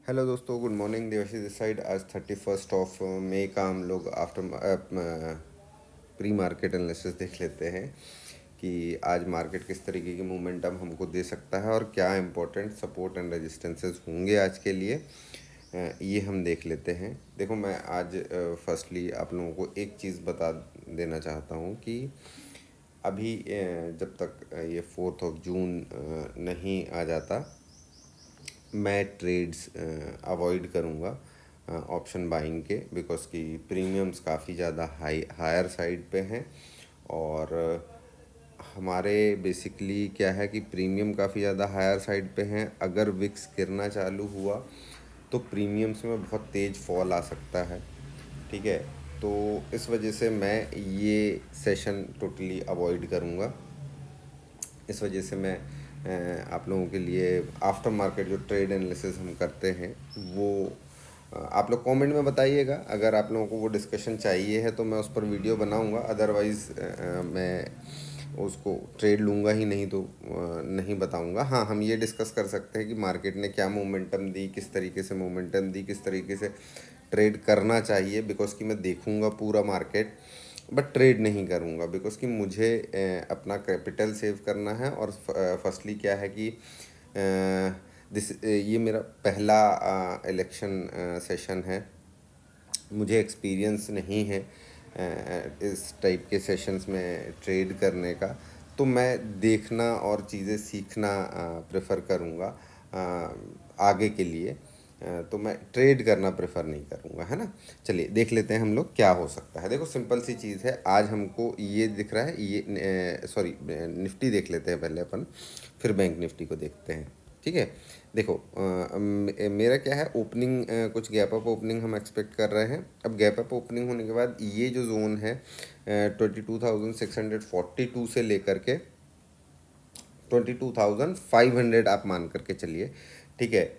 Hello दोस्तों, good morning. Debashish this side. आज 31 मई का हम लोग आफ्टर प्री मार्केट एनालिसिस देख लेते हैं कि आज मार्केट किस तरीके की मोमेंटम हमको दे सकता है और क्या इंपॉर्टेंट सपोर्ट एंड रेजिस्टेंसेस होंगे आज के लिए। ये हम देख लेते हैं। देखो, मैं आज फर्स्टली आप लोगों को एक चीज़ बता देना चाहता हूँ कि अभी जब तक ये 4 जून नहीं आ जाता, मैं ट्रेड्स अवॉइड करूँगा ऑप्शन बाइंग के, बिकॉज कि प्रीमियम्स काफ़ी ज़्यादा हायर साइड पे हैं। और हमारे बेसिकली क्या है कि प्रीमियम काफ़ी ज़्यादा हायर साइड पे हैं। अगर विक्स गिरना चालू हुआ तो प्रीमियम्स में बहुत तेज़ फॉल आ सकता है। ठीक है, तो इस वजह से मैं ये सेशन टोटली अवॉइड करूँगा। इस वजह से मैं आप लोगों के लिए आफ्टर मार्केट जो ट्रेड एनालिसिस हम करते हैं वो आप लोग कमेंट में बताइएगा। अगर आप लोगों को वो डिस्कशन चाहिए है तो मैं उस पर वीडियो बनाऊंगा, अदरवाइज़ मैं उसको ट्रेड लूँगा ही नहीं, तो नहीं बताऊंगा। हाँ, हम ये डिस्कस कर सकते हैं कि मार्केट ने क्या मोमेंटम दी, किस तरीके से मोमेंटम दी, किस तरीके से ट्रेड करना चाहिए। बिकॉज कि मैं देखूंगा पूरा मार्केट, बट ट्रेड नहीं करूँगा, बिकॉज कि मुझे अपना कैपिटल सेव करना है। और फर्स्टली क्या है कि ये मेरा पहला इलेक्शन सेशन है। मुझे एक्सपीरियंस नहीं है इस टाइप के सेशंस में ट्रेड करने का, तो मैं देखना और चीज़ें सीखना प्रेफर करूँगा आगे के लिए। तो मैं ट्रेड करना प्रेफर नहीं करूँगा, है ना। चलिए देख लेते हैं हम लोग क्या हो सकता है। देखो, सिंपल सी चीज़ है। आज हमको ये दिख रहा है, ये सॉरी, निफ्टी देख लेते हैं पहले अपन, फिर बैंक निफ्टी को देखते हैं। ठीक है, देखो मेरा क्या है, ओपनिंग कुछ गैप अप ओपनिंग हम एक्सपेक्ट कर रहे हैं। अब गैप अप ओपनिंग होने के बाद ये जो जोन है 22,642 से लेकर के 22,500 आप मान करके चलिए। ठीक है,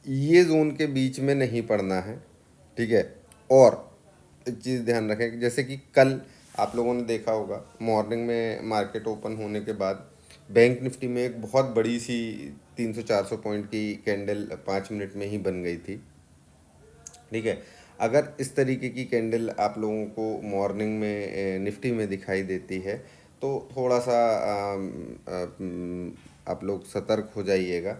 ये जोन के बीच में नहीं पड़ना है। ठीक है, और एक चीज़ ध्यान रखें कि जैसे कि कल आप लोगों ने देखा होगा, मॉर्निंग में मार्केट ओपन होने के बाद बैंक निफ्टी में एक बहुत बड़ी सी 300-400 पॉइंट की कैंडल 5 मिनट में ही बन गई थी। ठीक है, अगर इस तरीके की कैंडल आप लोगों को मॉर्निंग में निफ्टी में दिखाई देती है तो थोड़ा सा आप लोग सतर्क हो जाइएगा,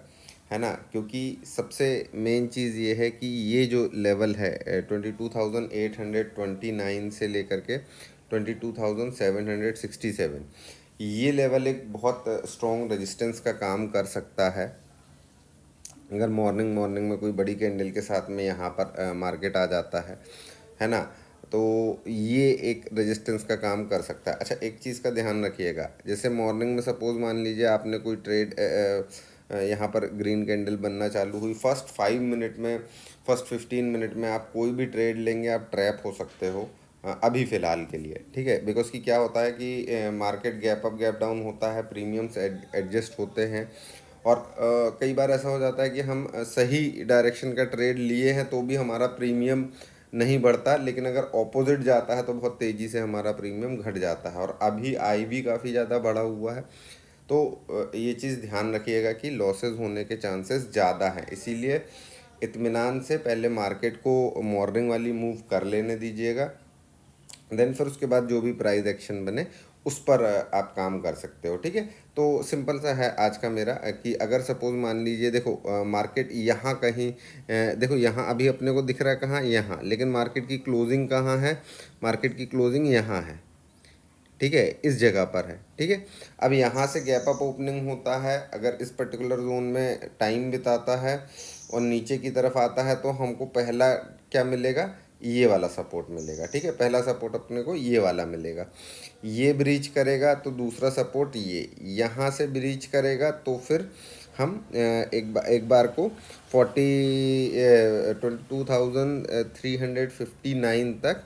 है ना। क्योंकि सबसे मेन चीज़ ये है कि ये जो लेवल है 22,829 से लेकर के 22,767, ये लेवल एक बहुत स्ट्रॉन्ग रेजिस्टेंस का काम कर सकता है। अगर मॉर्निंग मॉर्निंग में कोई बड़ी कैंडल के साथ में यहाँ पर मार्केट आ जाता है ना, तो ये एक रेजिस्टेंस का काम कर सकता है। अच्छा, एक चीज़ का ध्यान रखिएगा, जैसे मॉर्निंग में सपोज मान लीजिए आपने कोई ट्रेड यहाँ पर ग्रीन कैंडल बनना चालू हुई, फर्स्ट 15 मिनट में आप कोई भी ट्रेड लेंगे, आप ट्रैप हो सकते हो अभी फ़िलहाल के लिए। ठीक है, बिकॉज कि क्या होता है कि market gap up gap down होता है, प्रीमियम्स एडजस्ट होते हैं। और कई बार ऐसा हो जाता है कि हम सही डायरेक्शन का ट्रेड लिए हैं तो भी हमारा प्रीमियम नहीं बढ़ता, लेकिन अगर ऑपोजिट जाता है तो बहुत तेज़ी से हमारा प्रीमियम घट जाता है। और अभी आई भी काफ़ी ज़्यादा बढ़ा हुआ है, तो ये चीज़ ध्यान रखिएगा कि लॉसेस होने के चांसेस ज़्यादा हैं। इसीलिए इत्मीनान से पहले मार्केट को मॉर्निंग वाली मूव कर लेने दीजिएगा, देन फिर उसके बाद जो भी प्राइस एक्शन बने उस पर आप काम कर सकते हो। ठीक है, तो सिंपल सा है आज का मेरा कि अगर सपोज मान लीजिए, देखो मार्केट यहाँ कहीं देखो यहाँ अभी अपने को दिख रहा है कहाँ, यहाँ, लेकिन मार्केट की क्लोजिंग कहाँ है, मार्केट की क्लोजिंग यहाँ है। ठीक है, इस जगह पर है। ठीक है, अब यहाँ से गैप अप ओपनिंग होता है, अगर इस पर्टिकुलर जोन में टाइम बिताता है और नीचे की तरफ आता है तो हमको पहला क्या मिलेगा, ये वाला सपोर्ट मिलेगा। ठीक है, पहला सपोर्ट अपने को ये वाला मिलेगा। ये ब्रीच करेगा तो दूसरा सपोर्ट ये यहाँ से ब्रीच करेगा तो फिर हम एक बार को 22,359 तक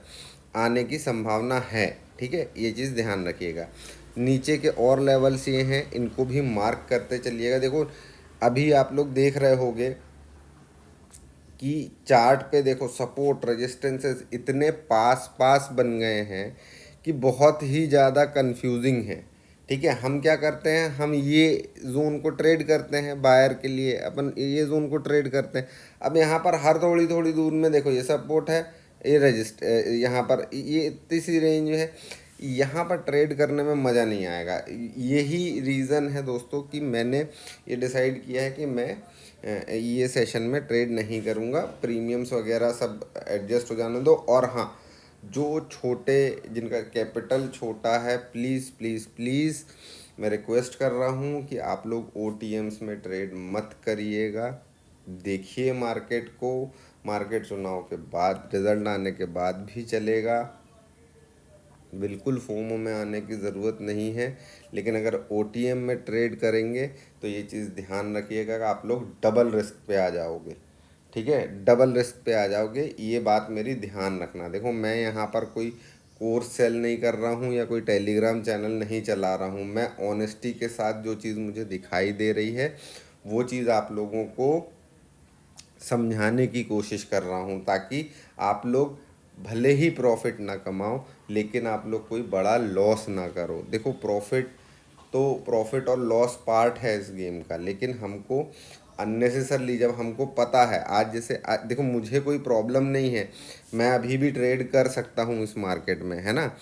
आने की संभावना है। ठीक है, ये चीज़ ध्यान रखिएगा। नीचे के और लेवल्स ये हैं, इनको भी मार्क करते चलिएगा। देखो, अभी आप लोग देख रहे होगे कि चार्ट पे देखो सपोर्ट रेजिस्टेंसेस इतने पास पास बन गए हैं कि बहुत ही ज़्यादा कंफ्यूजिंग है। ठीक है, हम क्या करते हैं, हम ये जोन को ट्रेड करते हैं बायर के लिए, अपन ये जोन को ट्रेड करते हैं। अब यहाँ पर हर थोड़ी थोड़ी दूर में देखो ये सपोर्ट है, ये रजिस्ट यहाँ पर ये इतनी सी रेंज है, यहाँ पर ट्रेड करने में मज़ा नहीं आएगा। यही रीज़न है दोस्तों कि मैंने ये डिसाइड किया है कि मैं ये सेशन में ट्रेड नहीं करूँगा। प्रीमियम्स वगैरह सब एडजस्ट हो जाने दो। और हाँ, जो छोटे, जिनका कैपिटल छोटा है, प्लीज़ प्लीज़ प्लीज़ मैं रिक्वेस्ट कर रहा हूँ कि आप लोग ओटीएम्स में ट्रेड मत करिएगा। देखिए मार्केट को, मार्केट चुनाव के बाद, रिज़ल्ट आने के बाद भी चलेगा। बिल्कुल फोमो में आने की ज़रूरत नहीं है। लेकिन अगर ओटीएम में ट्रेड करेंगे तो ये चीज़ ध्यान रखिएगा कि आप लोग डबल रिस्क पे आ जाओगे। ठीक है, डबल रिस्क पे आ जाओगे, ये बात मेरी ध्यान रखना। देखो, मैं यहाँ पर कोई कोर्स सेल नहीं कर रहा हूँ या कोई टेलीग्राम चैनल नहीं चला रहा हूँ। मैं ऑनेस्टी के साथ जो चीज़ मुझे दिखाई दे रही है वो चीज़ आप लोगों को समझाने की कोशिश कर रहा हूँ, ताकि आप लोग भले ही प्रॉफिट ना कमाओ लेकिन आप लोग कोई बड़ा लॉस ना करो। देखो, प्रॉफिट और लॉस पार्ट है इस गेम का, लेकिन हमको अननेसेसरली, जब हमको पता है, आज जैसे देखो मुझे कोई प्रॉब्लम नहीं है, मैं अभी भी ट्रेड कर सकता हूँ इस मार्केट में, है ना।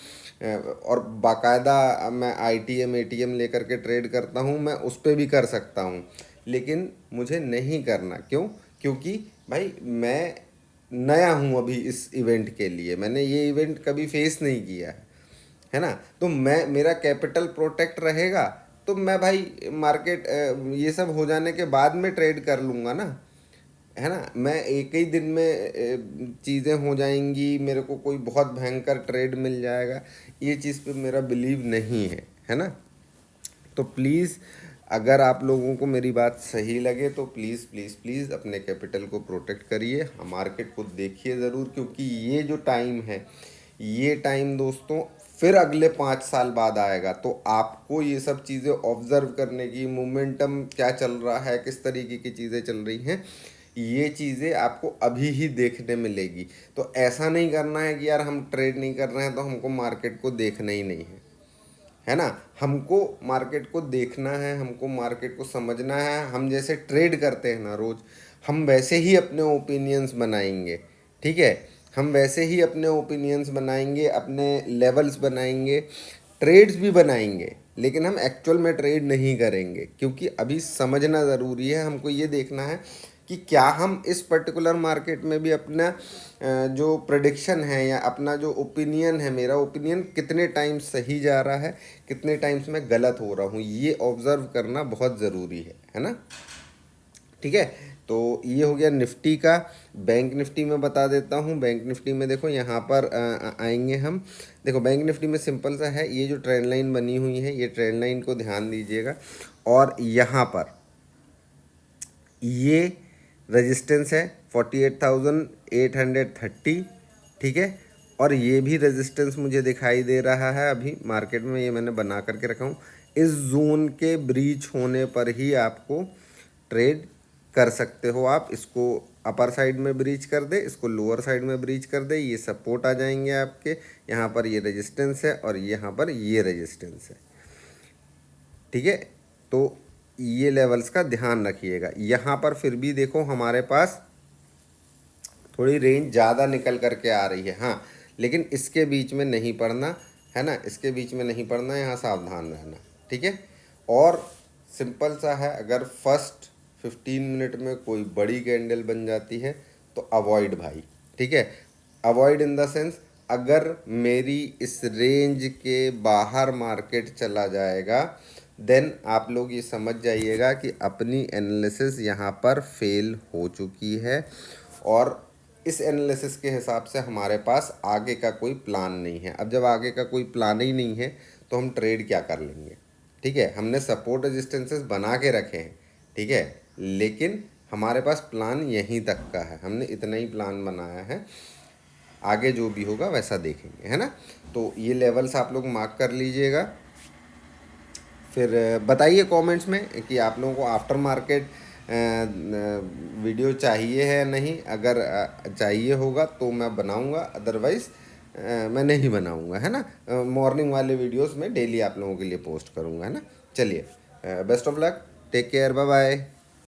और बाकायदा मैं आईटीएम एटीएम लेकर के ट्रेड करता हूँ, मैं उस पर भी कर सकता हूँ, लेकिन मुझे नहीं करना। क्यों? क्योंकि भाई मैं नया हूँ अभी इस इवेंट के लिए, मैंने ये इवेंट कभी फेस नहीं किया है ना। तो मैं, मेरा कैपिटल प्रोटेक्ट रहेगा तो मैं भाई मार्केट ये सब हो जाने के बाद में ट्रेड कर लूँगा ना, है ना। मैं एक ही दिन में चीज़ें हो जाएंगी, मेरे को कोई बहुत भयंकर ट्रेड मिल जाएगा, ये चीज़ पे मेरा बिलीव नहीं है ना। तो प्लीज़, अगर आप लोगों को मेरी बात सही लगे तो प्लीज़ प्लीज़ प्लीज़ अपने कैपिटल को प्रोटेक्ट करिए, मार्केट को देखिए ज़रूर। क्योंकि ये जो टाइम है, ये टाइम दोस्तों फिर अगले 5 साल बाद आएगा। तो आपको ये सब चीज़ें ऑब्ज़र्व करने की, मोमेंटम क्या चल रहा है, किस तरीके की चीज़ें चल रही हैं, ये चीज़ें आपको अभी ही देखने मिलेगी। तो ऐसा नहीं करना है कि यार हम ट्रेड नहीं कर रहे हैं तो हमको मार्केट को देखना ही नहीं है ना। हमको मार्केट को देखना है, हमको मार्केट को समझना है। हम जैसे ट्रेड करते हैं ना रोज़, हम वैसे ही अपने ओपिनियंस बनाएंगे। ठीक है, हम वैसे ही अपने ओपिनियंस बनाएंगे, अपने लेवल्स बनाएंगे, ट्रेड्स भी बनाएंगे, लेकिन हम एक्चुअल में ट्रेड नहीं करेंगे। क्योंकि अभी समझना ज़रूरी है, हमको ये देखना है कि क्या हम इस पर्टिकुलर मार्केट में भी अपना जो प्रेडिक्शन है या अपना जो ओपिनियन है, मेरा ओपिनियन कितने टाइम्स सही जा रहा है, कितने टाइम्स मैं गलत हो रहा हूँ, ये ऑब्ज़र्व करना बहुत ज़रूरी है ना। ठीक है, तो ये हो गया निफ्टी का। बैंक निफ्टी में बता देता हूँ। बैंक निफ्टी में देखो, यहाँ पर आएंगे हम। देखो, बैंक निफ्टी में सिंपल सा है, ये जो ट्रेंड लाइन बनी हुई है, ये ट्रेंड लाइन को ध्यान दीजिएगा। और यहाँ पर ये रेजिस्टेंस है 48,830। ठीक है, और ये भी रेजिस्टेंस मुझे दिखाई दे रहा है अभी मार्केट में, ये मैंने बना करके रखा हूँ। इस जोन के ब्रीच होने पर ही आपको ट्रेड कर सकते हो। आप इसको अपर साइड में ब्रीच कर दे, इसको लोअर साइड में ब्रीच कर दे, ये सपोर्ट आ जाएंगे आपके। यहाँ पर ये रेजिस्टेंस है और यहाँ पर ये रेजिस्टेंस है। ठीक है, तो ये लेवल्स का ध्यान रखिएगा। यहाँ पर फिर भी देखो हमारे पास थोड़ी रेंज ज़्यादा निकल करके आ रही है, हाँ, लेकिन इसके बीच में नहीं पड़ना, है ना, इसके बीच में नहीं पड़ना, यहाँ सावधान रहना। ठीक है, और सिंपल सा है, अगर फर्स्ट 15 मिनट में कोई बड़ी कैंडल बन जाती है तो अवॉइड भाई। ठीक है, अवॉइड इन द सेंस, अगर मेरी इस रेंज के बाहर मार्केट चला जाएगा देन आप लोग ये समझ जाइएगा कि अपनी एनालिसिस यहाँ पर फेल हो चुकी है। और इस एनालिसिस के हिसाब से हमारे पास आगे का कोई प्लान नहीं है। अब जब आगे का कोई प्लान ही नहीं है तो हम ट्रेड क्या कर लेंगे। ठीक है, हमने सपोर्ट रेजिस्टेंसेस बना के रखे हैं, ठीक है, लेकिन हमारे पास प्लान यहीं तक का है, हमने इतना ही प्लान बनाया है, आगे जो भी होगा वैसा देखेंगे, है ना। तो ये लेवल्स आप लोग मार्क कर लीजिएगा। फिर बताइए कमेंट्स में कि आप लोगों को आफ्टर मार्केट वीडियो चाहिए है नहीं। अगर चाहिए होगा तो मैं बनाऊंगा, अदरवाइज़ मैं नहीं बनाऊंगा, है ना। मॉर्निंग वाले वीडियोस मैं डेली आप लोगों के लिए पोस्ट करूंगा, है ना। चलिए, best of luck, take care, bye bye.